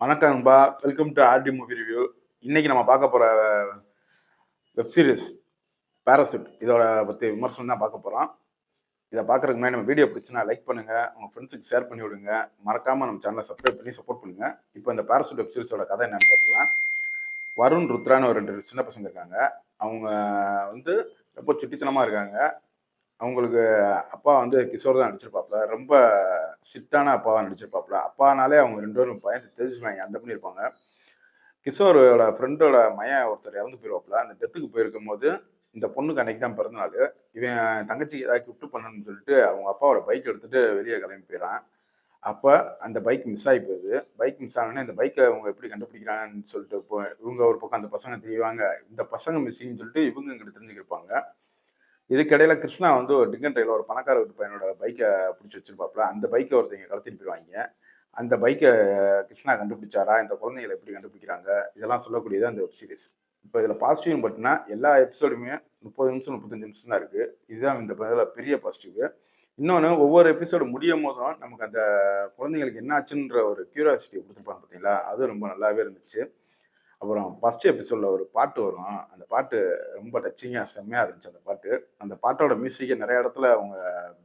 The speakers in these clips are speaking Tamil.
வணக்கம் நண்பா, welcome to RT movie review. இன்னைக்கு நம்ம பார்க்க போற வெப் சீரிஸ் பேராசூட். இதோட பத்தி விமர்சனம் தான் பார்க்க போறோம். இதை பார்க்கறதுக்கு முன்னாடி நம்ம வீடியோ பிடிச்சுன்னா லைக் பண்ணுங்க, உங்க ஃப்ரெண்ட்ஸுக்கு ஷேர் பண்ணி விடுங்க, மறக்காம நம்ம சேனலை சப்ஸ்கிரைப் பண்ணி சப்போர்ட் பண்ணுங்க. இப்போ இந்த பேராசூட் வெப் சீரிஸோட கதை என்னன்னு பார்த்துக்கலாம். வருண், ருத்ரான்னு ஒரு 2 சின்ன பசங்க இருக்காங்க. அவங்க வந்து ரொம்ப சுட்டித்தனமா இருக்காங்க. அவங்களுக்கு அப்பா வந்து கிஷோர் தான் நடிச்சிருப்பாப்புல. ரொம்ப ஸ்ட்ரிக்டான அப்பாவா நடிச்சிருப்பாப்புல. அப்பானாலே அவங்க 2 பேரும் பயந்து தெரிஞ்சுக்குவாங்க, அந்த பண்ணி இருப்பாங்க. கிஷோரோட ஃப்ரெண்டோட மயன் ஒருத்தர் இறந்து போயிருவாப்புல. அந்த டெத்துக்கு போயிருக்கும் போது இந்த பொண்ணுக்கு அன்னைக்கு தான் பிறந்த நாள். இவன் தங்கச்சிக்கு ஏதாவது கிஃப்ட் பண்ணணும்னு சொல்லிட்டு அவங்க அப்பாவோட பைக் எடுத்துட்டு வெளியே கிளம்பி போயிடறான். அப்போ அந்த பைக் மிஸ் ஆகி போகுது. பைக் மிஸ் ஆனோடனே இந்த பைக்கை அவங்க எப்படி கண்டுபிடிக்கிறாங்கன்னு சொல்லிட்டு இப்போ இவங்க ஒரு பக்கம் அந்த பசங்க தெரியவாங்க. இந்த பசங்க மிஸ்ஸிங்னு சொல்லிட்டு இவங்க இங்கிட்ட தெரிஞ்சுக்கிருப்பாங்க. இதுக்கிடையில கிருஷ்ணா வந்து ஒரு டிங்கன் ட்ரெயில ஒரு பணக்கார வீட்டு பையனோட பைக்கை பிடிச்சி வச்சிருப்பாப்புல. அந்த பைக்கை ஒருத்தங்க கடத்திட்டு போயிடுவாங்க. அந்த பைக்கை கிருஷ்ணா கண்டுபிடிச்சாரா, இந்த குழந்தைகளை எப்படி கண்டுபிடிக்கிறாங்க, இதெல்லாம் சொல்லக்கூடியது அந்த வெப் சீரிஸ். இப்போ இதில் பாசிட்டிவ்னு பார்த்தீங்கன்னா எல்லா எபிசோடுமே 30 நிமிஷம் 35 நிமிஷம் தான் இருக்குது. இதுதான் இந்த இதில் பெரிய பாசிட்டிவ். இன்னொன்று, ஒவ்வொரு எபிசோடு முடியும் போதும் நமக்கு அந்த குழந்தைங்களுக்கு என்ன ஆச்சுன்ற ஒரு கியூரியாசிட்டி கொடுத்துருப்பாங்க பார்த்தீங்களா, அது ரொம்ப நல்லாவே இருந்துச்சு. அப்புறம் ஃபர்ஸ்ட் எபிசோடில் ஒரு பாட்டு வரும். அந்த பாட்டு ரொம்ப டச்சிங்காக செம்மையாக இருந்துச்சு. அந்த பாட்டோட மியூசிக்கை நிறைய இடத்துல அவங்க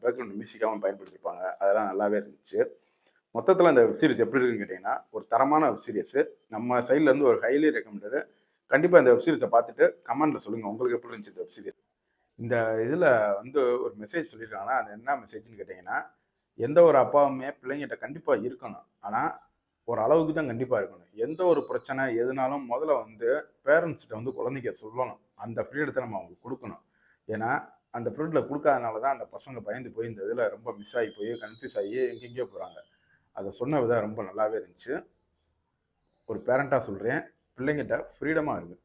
பேக்ரவுண்ட் மியூசிக்காகவும் பயன்படுத்தியிருப்பாங்க. அதெல்லாம் நல்லாவே இருந்துச்சு. மொத்தத்தில் இந்த வெப் சீரிஸ் எப்படி இருக்குன்னு கேட்டிங்கன்னா, ஒரு தரமான வெப் சீரிஸ். நம்ம சைட்லேருந்து ஒரு ஹைலி ரெக்கமெண்டடு. கண்டிப்பாக இந்த வெப் சீரிஸை பார்த்துட்டு கமெண்ட்டில் சொல்லுங்கள் உங்களுக்கு எப்படி இருந்துச்சு இந்த வெப் சீரிஸ். இந்த இதில் வந்து ஒரு மெசேஜ் சொல்லியிருக்காங்கன்னா, அது என்ன மெசேஜ்னு கேட்டிங்கன்னா, எந்த ஒரு அப்பாவுமே பிள்ளைங்கிட்ட கண்டிப்பாக இருக்கணும். ஆனால் ஒரு அளவுக்கு தான் கண்டிப்பாக இருக்கணும். எந்த ஒரு பிரச்சனை எதுனாலும் முதல்ல வந்து பேரண்ட்ஸ்கிட்ட வந்து குழந்தைங்க சொல்லணும். அந்த ஃப்ரீடத்தை நம்ம அவங்களுக்கு கொடுக்கணும். ஏன்னா அந்த ஃப்ரீடத்தில் கொடுக்காதனால தான் அந்த பசங்க பயந்து போய் இந்த இதில் ரொம்ப மிஸ் ஆகி போய் கன்ஃபியூஸ் ஆகி எங்கெங்கேயோ போகிறாங்க. அதை சொன்ன விதம் ரொம்ப நல்லாவே இருந்துச்சு. ஒரு பேரண்டாக சொல்கிறேன், பிள்ளைங்கிட்ட ஃப்ரீடமாக இருக்கு.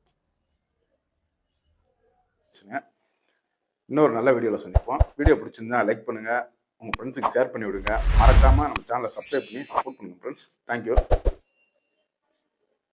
இன்னொரு நல்ல வீடியோவில் சந்திப்போம். வீடியோ பிடிச்சிருந்தா லைக் பண்ணுங்கள், உங்கள் ஃப்ரெண்ட்ஸுக்கு ஷேர் பண்ணி விடுங்க. மறக்காமல் நம்ம சேனலை சப்ஸ்கிரைப் பண்ணி சப்போர்ட் பண்ணுங்கள் ஃப்ரெண்ட்ஸ். தேங்க்யூ.